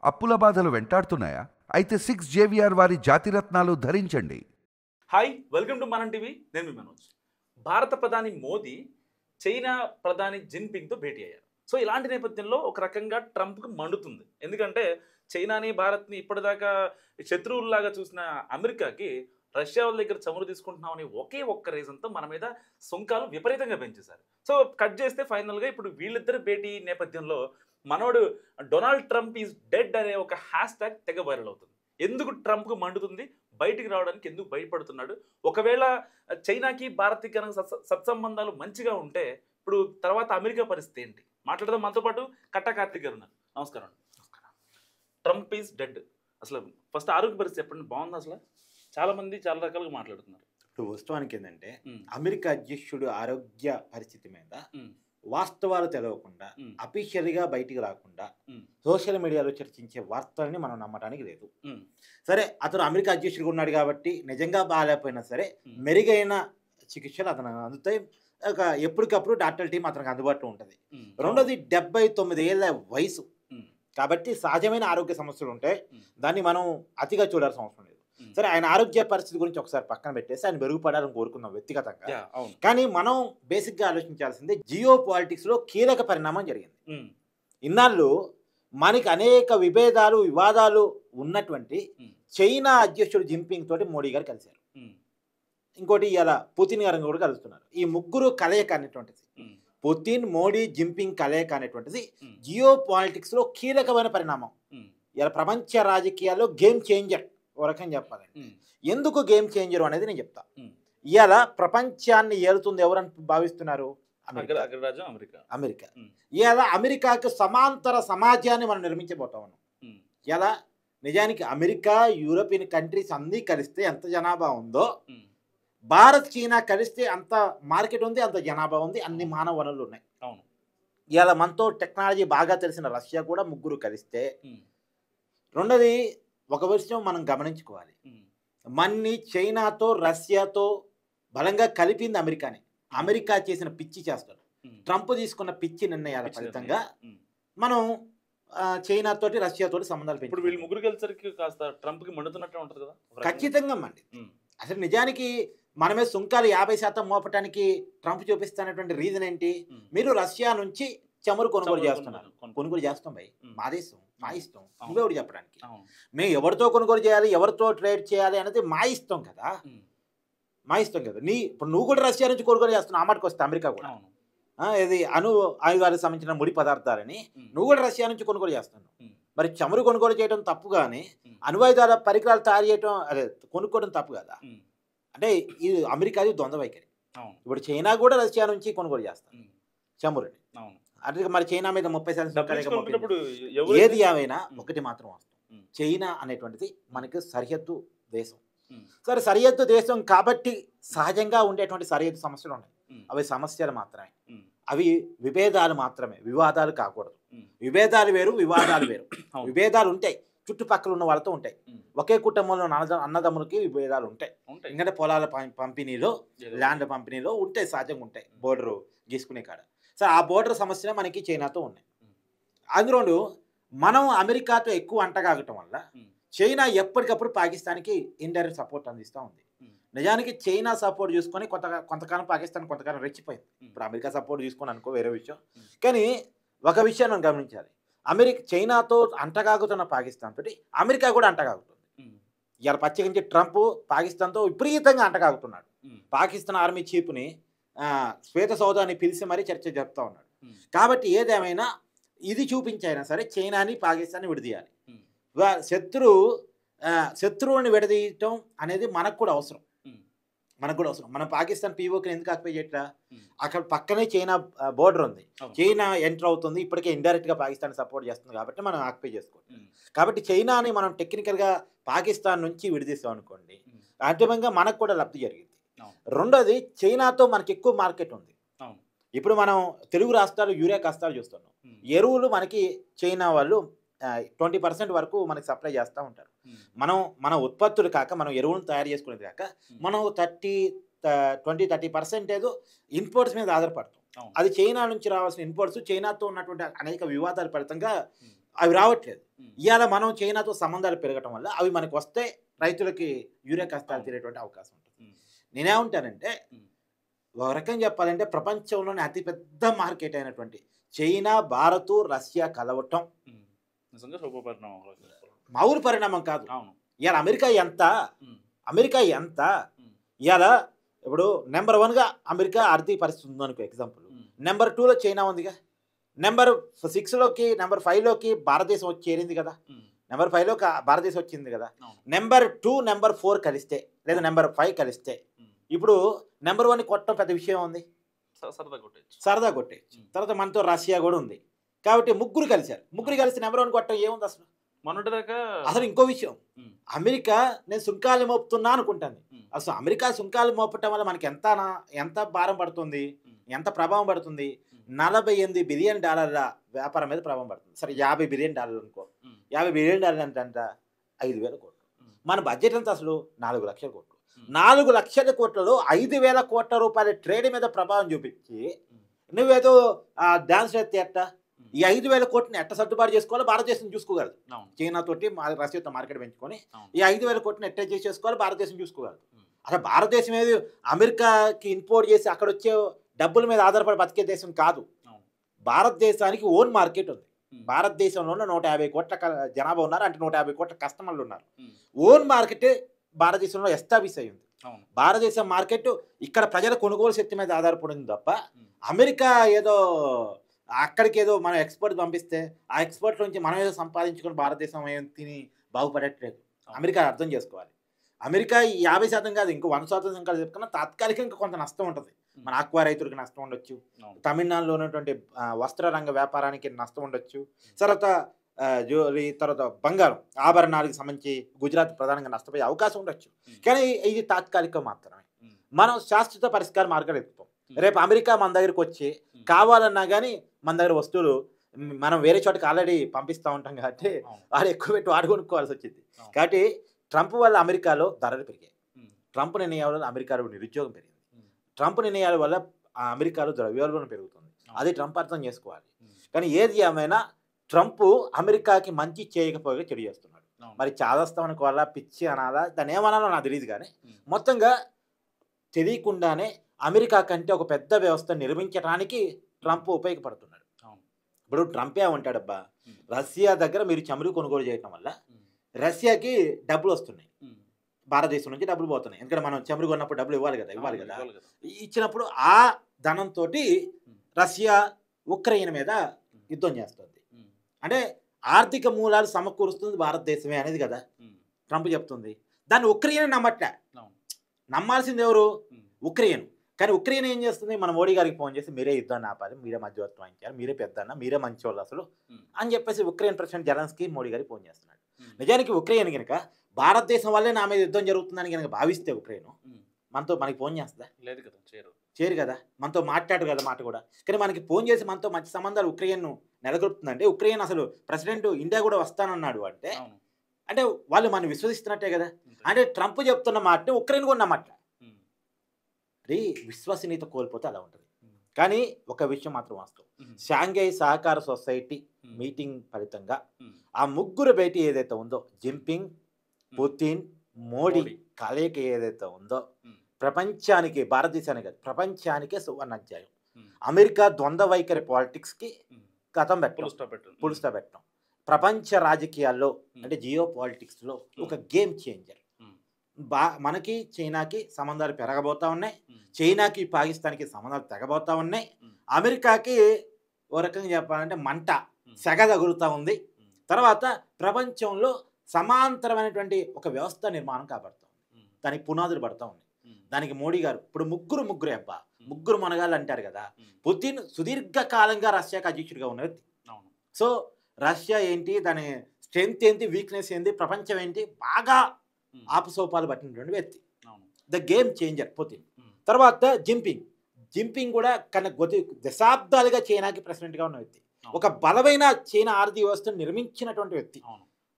అప్పుల బాధలు వెంటాడుతున్నాయా? అయితే 6 జేవిఆర్ వారి జాతిరత్నాలు ధరించండి. హాయ్, వెల్కమ్ టు మనం టీవీ. నేను మీ మనోజ్. భారత ప్రధాని మోదీ చైనా ప్రధాని జిన్పింగ్తో భేటీ అయ్యారు. సో ఇలాంటి నేపథ్యంలో ఒక రకంగా ట్రంప్కి మండుతుంది. ఎందుకంటే చైనాని భారత్ని ఇప్పటిదాకా శత్రువుల్లాగా చూసిన అమెరికాకి రష్యా వాళ్ళ దగ్గర చమురు తీసుకుంటున్నామని ఒకే ఒక్క రీజన్తో మన మీద సుంకాలు విపరీతంగా పెంచేశారు. సో కట్ చేస్తే ఫైనల్గా ఇప్పుడు వీళ్ళిద్దరు భేటీ నేపథ్యంలో మనోడు డొనాల్డ్ ట్రంప్ ఈజ్ డెడ్ అనే ఒక హ్యాష్ ట్యాగ్ తెగ వైరల్ అవుతుంది. ఎందుకు ట్రంప్కు మండుతుంది? బయటికి రావడానికి ఎందుకు భయపడుతున్నాడు? ఒకవేళ చైనాకి భారత్కి కనుక సత్సంబంధాలు మంచిగా ఉంటే ఇప్పుడు తర్వాత అమెరికా పరిస్థితి ఏంటి? మాట్లాడదాం. మనతో పాటు కట్టా కార్తిక్ గారు ఉన్నారు. నమస్కారం అండి. Trump is dead. అసలు ఫస్ట్ ఆరోగ్య పరిస్థితి చెప్పండి. బాగుంది? అసలు చాలా మంది చాలా రకాలుగా మాట్లాడుతున్నారు. ఇప్పుడు వాస్తవానికి ఏంటంటే అమెరికా అధ్యక్షుడు ఆరోగ్య పరిస్థితి మీద వాస్తవాలు తెలవకుండా అఫీషియల్గా బయటికి రాకుండా సోషల్ మీడియాలో చర్చించే వార్తల్ని మనం నమ్మడానికి లేదు. సరే, అతను అమెరికా అధ్యక్షుడిగా ఉన్నాడు కాబట్టి నిజంగా బాగాలేకపోయినా సరే మెరుగైన చికిత్సలు అతను అందుతాయి. ఎప్పటికప్పుడు డాక్టర్ టీం అతనికి అందుబాటులో ఉంటుంది. రెండోది 79 ఏళ్ళ వయసు కాబట్టి సహజమైన ఆరోగ్య సమస్యలు ఉంటాయి. దాన్ని మనం అతిగా చూడాల్సిన అవసరం లేదు. సరే, ఆయన ఆరోగ్య పరిస్థితి గురించి ఒకసారి పక్కన పెట్టేసి ఆయన మెరుగుపడాలని కోరుకుందాం వ్యక్తిగతంగా. కానీ మనం బేసిక్గా ఆలోచించాల్సింది జియో పాలిటిక్స్లో కీలక పరిణామం జరిగింది. ఇన్నాళ్ళు మనకి అనేక వివాదాలు ఉన్నటువంటి చైనా అధ్యక్షుడు జిన్పింగ్ తోటి మోడీ గారు కలిశారు. ఇంకోటి ఇలా పుతిన్ గారిని కూడా కలుస్తున్నారు. ఈ ముగ్గురు కలయిక అనేటువంటిది, పుతిన్, మోడీ, జిన్పింగ్ కలయిక అనేటువంటిది జియో పాలిటిక్స్లో కీలకమైన పరిణామం. ఇలా ప్రపంచ రాజకీయాల్లో గేమ్ చేంజర్ ఓ రకంగా చెప్పాలండి. ఎందుకు గేమ్ చేంజర్ అనేది నేను చెప్తా. ఇవాళ ప్రపంచాన్ని ఏలుతుంది ఎవరని భావిస్తున్నారు? అమెరికా. ఇవాళ అమెరికాకు సమాంతర సమాజాన్ని మనం నిర్మించబోతా ఉన్నాం. ఇలా నిజానికి అమెరికా, యూరోపియన్ కంట్రీస్ అన్నీ కలిస్తే ఎంత జనాభా ఉందో, భారత్, చైనా కలిస్తే అంత మార్కెట్ ఉంది, అంత జనాభా ఉంది, అన్ని మానవ వనరులు ఉన్నాయి. ఇవాళ మనతో టెక్నాలజీ బాగా తెలిసిన రష్యా కూడా ముగ్గురు కలిస్తే. రెండోది ఒక విషయం మనం గమనించుకోవాలి, మన్ని చైనాతో రష్యాతో బలంగా కలిపింది అమెరికానే. అమెరికా చేసిన పిచ్చి చేస్తాడు, ట్రంప్ తీసుకున్న పిచ్చి నిర్ణయాల ఫలితంగా మనం చైనాతోటి రష్యాతోటి సంబంధాలు ఇప్పుడు వీళ్ళు ముగ్గురు కలిసరికి కాస్త ట్రంప్కి మండుతున్నట్టు ఉంటుంది కదా. ఖచ్చితంగా మండి. అసలు నిజానికి మనమే సుంకాలు 50% మోపటానికి ట్రంప్ చూపిస్తున్నటువంటి రీజన్ ఏంటి? మీరు రష్యా నుంచి చమురు కొనుగోలు చేస్తున్నారు. కొనుగోలు చేస్తాం భయ్, మా దేశం, మా ఇష్టం. నువ్వెవడు చెప్పడానికి? మేము ఎవరితో కొనుగోలు చేయాలి, ఎవరితో ట్రేడ్ చేయాలి అనేది మా ఇష్టం కదా. మా ఇష్టం కదా. ఇప్పుడు నువ్వు కూడా రష్యా నుంచి కొనుగోలు చేస్తున్నావు. ఆ మాటకు వస్తే అమెరికా కూడా ఇది ఆయుధాలకు సంబంధించిన ముడి పదార్థాలని నువ్వు కూడా రష్యా నుంచి కొనుగోలు చేస్తున్నావు. మరి చమురు కొనుగోలు చేయడం తప్పు, కానీ అణ్వాయుధాల పరికరాలు తయారు చేయడం కొనుక్కోవడం తప్పు కదా. అంటే ఇది అమెరికాది ద్వంద్వ వైఖరి. ఇప్పుడు చైనా కూడా రష్యా నుంచి కొనుగోలు చేస్తాను చమురుని. అంటే మరి చైనా మీద 30% ఏది ఏమైనా ఒకటి మాత్రం వస్తాం, చైనా అనేటువంటిది మనకి సరిహద్దు దేశం. సరే, సరిహద్దు దేశం కాబట్టి సహజంగా ఉండేటువంటి సరిహద్దు సమస్యలు ఉన్నాయి. అవి సమస్యలు మాత్రమే, అవి విభేదాలు మాత్రమే, వివాదాలు కాకూడదు. విభేదాలు వేరు, వివాదాలు వేరు. విభేదాలు ఉంటాయి, చుట్టుపక్కల ఉన్న వాళ్ళతో ఉంటాయి. ఒకే కుటుంబంలో అన్నదమ్ములకి విభేదాలు ఉంటాయి. ఎందుకంటే పొలాల పంపిణీలో, ల్యాండ్ పంపిణీలో ఉంటాయి, సహజంగా ఉంటాయి. బోర్డరు గీసుకునే కాడ. సరే, ఆ బోర్డర్ సమస్యలు మనకి చైనాతో ఉన్నాయి. అందులో మనం అమెరికాతో ఎక్కువ అంటగాగటం వల్ల చైనా ఎప్పటికప్పుడు పాకిస్తాన్కి ఇండైరెక్ట్ సపోర్ట్ అందిస్తూ ఉంది. నిజానికి చైనా సపోర్ట్ చూసుకొని కొంతకాలం పాకిస్తాన్ కొంతకాలం రెచ్చిపోయింది. ఇప్పుడు అమెరికా సపోర్ట్ చూసుకొని అనుకో వేరే విషయం. కానీ ఒక విషయాన్ని మనం గమనించాలి, చైనాతో అంటగాగుతున్న పాకిస్తాన్ తోటి అమెరికా కూడా అంటగాగుతుంది. ఇవాళ పచ్చికించి ట్రంప్ పాకిస్తాన్తో విపరీతంగా అంటగాగుతున్నాడు. పాకిస్తాన్ ఆర్మీ చీఫ్ని శ్వేత సౌదాన్ని పిలిచి మరీ చర్చ జరుపుతూ ఉన్నాడు. కాబట్టి ఏదేమైనా ఇది చూపించైనా సరే చైనాని, పాకిస్తాన్ని విడదీయాలి. శత్రువుని విడదీయటం అనేది మనకు కూడా అవసరం. మనం పాకిస్తాన్ పీఓకి ఎందుకు ఆక్యుపై చేయట్లా? అక్కడ పక్కనే చైనా బోర్డర్ ఉంది, చైనా ఎంటర్ అవుతుంది, ఇప్పటికే ఇండైరెక్ట్గా పాకిస్తాన్ సపోర్ట్ చేస్తుంది కాబట్టి మనం ఆక్యుపై చేసుకోవాలి. కాబట్టి చైనాని మనం టెక్నికల్గా పాకిస్తాన్ నుంచి విడదీస్తాం అనుకోండి, అంతిమంగా మనకు కూడా లబ్ధి జరిగింది. రెండోది, చైనాతో మనకి ఎక్కువ మార్కెట్ ఉంది. ఇప్పుడు మనం తెలుగు రాష్ట్రాలు యూరియా కష్టాలు చూస్తున్నాం. ఎరువులు మనకి చైనా వాళ్ళు 20% వరకు మనకి సప్లై చేస్తూ ఉంటారు. మన ఉత్పత్తులు కాక, మనం ఎరువులను తయారు చేసుకునేది కాక, మనం 20-30% ఏదో ఇంపోర్ట్స్ మీద ఆధారపడతాం. అది చైనా నుంచి రావాల్సిన ఇంపోర్ట్స్ చైనాతో ఉన్నటువంటి అనేక వివాదాల ఫలితంగా అవి రావట్లేదు. ఇవాళ మనం చైనాతో సంబంధాలు పెరగటం వల్ల అవి మనకు వస్తే రైతులకి యూరియా కష్టాలు తీరేటువంటి అవకాశం ఉంటుంది. నేనేమంటానంటే ఒక రకంగా చెప్పాలంటే ప్రపంచంలోనే అతిపెద్ద మార్కెట్ అయినటువంటి చైనా, భారత్, రష్యా కలవటం మామూలు పరిణామం కాదు. ఇవాళ అమెరికా ఎంత ఇవాళ ఇప్పుడు నెంబర్ 1గా అమెరికా ఆర్థిక పరిస్థితి ఉందనుకో ఎగ్జాంపుల్. నెంబర్ 2లో చైనా ఉందిగా. నెంబర్ 6లోకి నెంబర్ 5లోకి భారతదేశం వచ్చి చేరింది కదా. నెంబర్ 5లోకి భారతదేశం వచ్చింది కదా. నెంబర్ 2 నెంబర్ 4 కలిస్తే లేదా నెంబర్ 5 కలిస్తే ఇప్పుడు నెంబర్ 1 కొట్టడం పెద్ద విషయం ఉంది, సరదా కొట్టేయచ్చు. తర్వాత మనతో రష్యా కూడా ఉంది కాబట్టి ముగ్గురు కలిసి నెంబర్ 1 కొట్టడం ఏముంది అసలు. అసలు ఇంకో విషయం, అమెరికా నేను సుంకాలు మోపుతున్నా అనుకుంటాను. అసలు అమెరికా సుంకాలు మోపటం వల్ల మనకి ఎంత భారం పడుతుంది, ఎంత ప్రభావం పడుతుంది? $48 బిలియన్ వ్యాపారం మీద ప్రభావం పడుతుంది. సరే $50 బిలియన్ అనుకో. $50 బిలియన్ అంటే 5,000 కోట్లు. మన బడ్జెట్ అంతా అసలు 4 లక్షల కోట్లు. 4 లక్షల కోట్లలో 5,000 కోట్ల రూపాయల ట్రేడ్ మీద ప్రభావం చూపించి నువ్వేదో డాన్స్ ఎత్తే ఎట్ట ఈ 5,000 కోట్లని ఎట్ట సర్దుబాటు చేసుకోవాలి? భారతదేశం చూసుకోగలదు. చైనా తోటి రష్యాతో మార్కెట్ పెంచుకొని ఈ 5,000 కోట్లని ఎట్ట చేసుకోవాలి? భారతదేశం చూసుకోగలదు. అసలు భారతదేశం ఏది అమెరికాకి ఇంపోర్ట్ చేసి అక్కడ వచ్చే డబ్బుల మీద ఆధారపడి బతికే దేశం కాదు. భారతదేశానికి ఓన్ మార్కెట్ ఉంది. భారతదేశంలోనే 150 కోట్ల జనాభా ఉన్నారు, అంటే 150 కోట్ల కస్టమర్లు ఉన్నారు. ఓన్ మార్కెట్ భారతదేశంలో ఎస్టాబ్లిష్ అయ్యింది. భారతదేశం మార్కెట్ ఇక్కడ ప్రజల కొనుగోలు శక్తి మీద ఆధారపడింది తప్ప అమెరికా ఏదో అక్కడికి ఏదో మనం ఎక్స్పోర్ట్ పంపిస్తే ఆ ఎక్స్పోర్ట్ నుంచి మనం ఏదో సంపాదించుకొని భారతదేశం ఏం తిని బాగుపడట్లేదు. అమెరికా అర్థం చేసుకోవాలి. అమెరికా 50% కాదు, ఇంకో 100% సంఖ్యలు చెప్పుకున్నా తాత్కాలికంగా కొంత నష్టం ఉంటుంది. మన ఆక్వా రైతులకు నష్టం ఉండొచ్చు, తమిళనాడులో ఉన్నటువంటి వస్త్ర రంగ వ్యాపారానికి నష్టం ఉండొచ్చు, తర్వాత బంగారం ఆభరణాలకు సంబంధించి గుజరాత్ ప్రధానంగా నష్టపోయే అవకాశం ఉండొచ్చు. కానీ ఇది తాత్కాలికం మాత్రమే. మనం శాశ్వత పరిష్కార మార్గాలు ఎత్తుతాం. రేపు అమెరికా మన దగ్గరికి వచ్చి కావాలన్నా కానీ మన దగ్గర వస్తువులు మనం వేరే చోటకి ఆల్రెడీ పంపిస్తూ ఉంటాం కాబట్టి వాడు ఎక్కువ పెట్టి వాడు కొనుక్కోవాల్సి వచ్చింది. కాబట్టి ట్రంప్ వల్ల అమెరికాలో ధరలు పెరిగాయి. ట్రంప్ నిర్ణయాల వల్ల అమెరికాలో నిరుద్యోగం పెరిగింది. ట్రంప్ నిర్ణయాల వల్ల అమెరికాలో ద్రవ్యోల్బణం పెరుగుతుంది. అది ట్రంప్ అర్థం చేసుకోవాలి. కానీ ఏది ఏమైనా ట్రంప్ అమెరికాకి మంచి చేయకపోగా చెడు చేస్తున్నాడు. మరి చాదస్తానికి వల్ల పిచ్చి అనాలా దాన్ని ఏమనాలో నాకు తెలియదు. కానీ మొత్తంగా తెలియకుండానే అమెరికా కంటే ఒక పెద్ద వ్యవస్థ నిర్మించడానికి ట్రంప్ ఉపయోగపడుతున్నాడు. ఇప్పుడు ట్రంపే ఉంటాడబ్బా, రష్యా దగ్గర మీరు చమురు కొనుగోలు చేయడం వల్ల రష్యాకి డబ్బులు వస్తున్నాయి, భారతదేశం నుంచి డబ్బులు పోతున్నాయి. ఎందుకంటే మనం చమురు కొన్నప్పుడు డబ్బులు ఇవ్వాలి కదా. ఇచ్చినప్పుడు ఆ ధనంతో రష్యా ఉక్రెయిన్ మీద యుద్ధం చేస్తుంది. అంటే ఆర్థిక మూలాలు సమకూరుస్తుంది భారతదేశమే అనేది కదా ట్రంప్ చెప్తుంది. దాన్ని ఉక్రెయిన్ నమ్మట్లే. నమ్మాల్సింది ఎవరు? ఉక్రెయిన్. కానీ ఉక్రెయిన్ ఏం చేస్తుంది? మన మోడీ గారికి ఫోన్ చేసి మీరే యుద్ధాన్ని ఆపాలి, మీరే మధ్యవర్తం వహించాలి, మీరే పెద్దన్న, మీరే మంచోళ్ళు అసలు అని చెప్పేసి ఉక్రెయిన్ ప్రెసిడెంట్ జెలెన్స్కీ మోడీ గారికి ఫోన్ చేస్తున్నాడు. నిజానికి ఉక్రెయిన్ కనుక భారతదేశం వల్లే నా మీద యుద్ధం జరుగుతుందని కనుక భావిస్తే ఉక్రెయిన్ మనకి ఫోన్ చేస్తుందా? లేదు కదా, చేయరు కదా. మనతో మాట్లాడు కదా మాట కూడా. కానీ మనకి ఫోన్ చేసి మనతో మంచి సంబంధాలు ఉక్రెయిన్ నెలకొల్పుతుందంటే ఉక్రెయిన్ అసలు ప్రెసిడెంట్ ఇండియా కూడా వస్తానన్నాడు అంటే వాళ్ళు మనం విశ్వసిస్తున్నట్టే కదా. అంటే ట్రంప్ చెప్తున్న మాట ఉక్రెయిన్ కూడా నమ్మట్ల. అది విశ్వసనీయత కోల్పోతే అలా ఉంటుంది. కానీ ఒక విషయం మాత్రం వాస్తవం, షాంఘై సహకార సొసైటీ మీటింగ్ ఫలితంగా ఆ ముగ్గురు భేటీ ఏదైతే ఉందో, జిన్పింగ్, పుతిన్, మోడీ కలయిక ఏదైతే ఉందో ప్రపంచానికి, భారతదేశానికి కాదు ప్రపంచానికే సువర్ణాధ్యాయం. అమెరికా ద్వంద్వ వైఖరి పాలిటిక్స్కి గతం పుల్ స్టాప్ పెట్టడం, ప్రపంచ రాజకీయాల్లో అంటే జియో పాలిటిక్స్లో ఒక గేమ్ చేంజర్. మనకి చైనాకి సంబంధాలు పెరగబోతా ఉన్నాయి, చైనాకి పాకిస్తాన్కి సంబంధాలు తెగబోతా ఉన్నాయి, అమెరికాకి ఓ రకంగా చెప్పాలంటే మంట సెగ తగులుతూ ఉంది. తర్వాత ప్రపంచంలో సమాంతరమైనటువంటి ఒక వ్యవస్థ నిర్మాణం కాబడుతూ ఉంది, దానికి పునాదులు పడుతూ ఉంది. దానికి మోడీ గారు ఇప్పుడు ముగ్గురు అబ్బా, ముగ్గురు మనగాళ్ళు అంటారు కదా. పుతిన్ సుదీర్ఘకాలంగా రష్యాకి అధ్యక్షుడిగా ఉన్న వ్యక్తి. సో రష్యా ఏంటి, దాని స్ట్రెంగ్త్ ఏంటి, వీక్నెస్ ఏంటి, ప్రపంచం ఏంటి బాగా ఆపసోపాలు పట్టినటువంటి వ్యక్తి, ద గేమ్ చేంజర్ పుతిన్. తర్వాత జిన్పింగ్ కూడా దశాబ్దాలుగా చైనాకి ప్రెసిడెంట్గా ఉన్న వ్యక్తి, ఒక బలమైన చైనా ఆర్థిక వ్యవస్థను నిర్మించినటువంటి వ్యక్తి.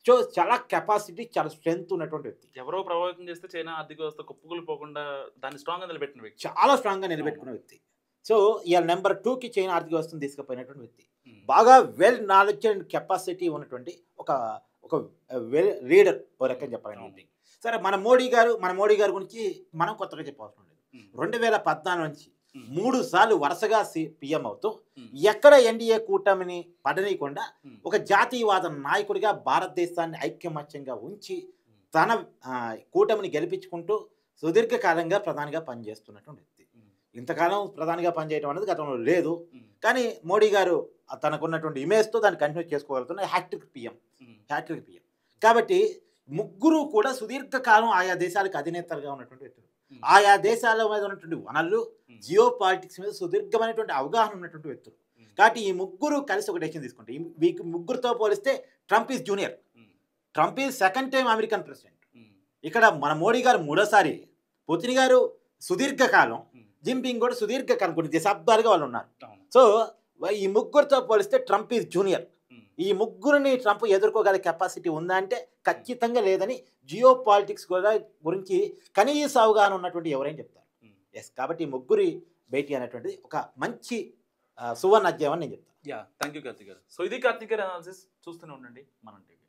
సో చాలా కెపాసిటీ, చాలా స్ట్రెంగ్త్ ఉన్నటువంటి వ్యక్తి. ఎవరో ప్రభావితం చేస్తే చైనా ఆర్థిక వ్యవస్థ కుప్పకూలిపోకుండా దాన్ని స్ట్రాంగ్గా నిలబెట్టిన వ్యక్తి, చాలా స్ట్రాంగ్గా నిలబెట్టుకున్న వ్యక్తి. సో ఇవాళ నెంబర్ 2కి చైనా ఆర్థిక వ్యవస్థను తీసుకుపోయినటువంటి వ్యక్తి. బాగా వెల్ నాలెడ్జ్ అండ్ కెపాసిటీ ఉన్నటువంటి ఒక ఒక వెల్ లీడర్ ఓ రకంగా చెప్పాలండి. సరే మన మోడీ గారి గురించి మనం కొత్తగా చెప్పవసరం లేదు. 2014 నుంచి 3 సార్లు వరుసగా పిఎం అవుతూ ఎక్కడ ఎన్డీఏ కూటమిని పడనీయకుండా ఒక జాతీయవాద నాయకుడిగా భారతదేశాన్ని ఐక్యమత్యంగా ఉంచి తన కూటమిని గెలిపించుకుంటూ సుదీర్ఘకాలంగా ప్రధానిగా పనిచేస్తున్నటువంటి వ్యక్తి. ఇంతకాలం ప్రధానిగా పనిచేయడం అనేది గతంలో లేదు. కానీ మోడీ గారు తనకున్నటువంటి ఇమేజ్తో దాన్ని కంటిన్యూ చేసుకోగలుగుతున్న హ్యాట్రిక్ పిఎం. కాబట్టి ముగ్గురు కూడా సుదీర్ఘకాలం ఆయా దేశాలకు అధినేతలుగా ఉన్నటువంటి వ్యక్తులు. ఆయా దేశాల మీద ఉన్నటువంటి వనరులు, జియో పాలిటిక్స్ మీద సుదీర్ఘమైనటువంటి అవగాహన ఉన్నటువంటి వ్యక్తులు. కాబట్టి ఈ ముగ్గురు కలిసి ఒక డెసిషన్ తీసుకుంటే ఈ ముగ్గురుతో పోలిస్తే Trump is junior. Trump is second time American president. ఇక్కడ మన మోడీ గారు 3వ సారి, పుతిన్ గారు సుదీర్ఘకాలం, జిన్పింగ్ కూడా సుదీర్ఘకాలం, కొన్ని దశాబ్దాలుగా వాళ్ళు ఉన్నారు. సో ఈ ముగ్గురితో పోలిస్తే ట్రంప్ ఈజ్ జూనియర్. ఈ ముగ్గురిని ట్రంప్ ఎదుర్కోగల కెపాసిటీ ఉందా అంటే ఖచ్చితంగా లేదని జియో పాలిటిక్స్ గురించి కనీస అవగాహన ఉన్నటువంటి ఎవరైనా చెప్తారు. ఎస్, కాబట్టి ఈ ముగ్గురి భేటీ అనేటువంటిది ఒక మంచి సువర్ణ అధ్యాయం అని నేను చెప్తాను. థ్యాంక్ యూ కార్తిక్ గారు. సో ఇది కార్తిక్ గారు అనాలిసిస్. చూస్తూనే ఉండండి మనం టీవీ.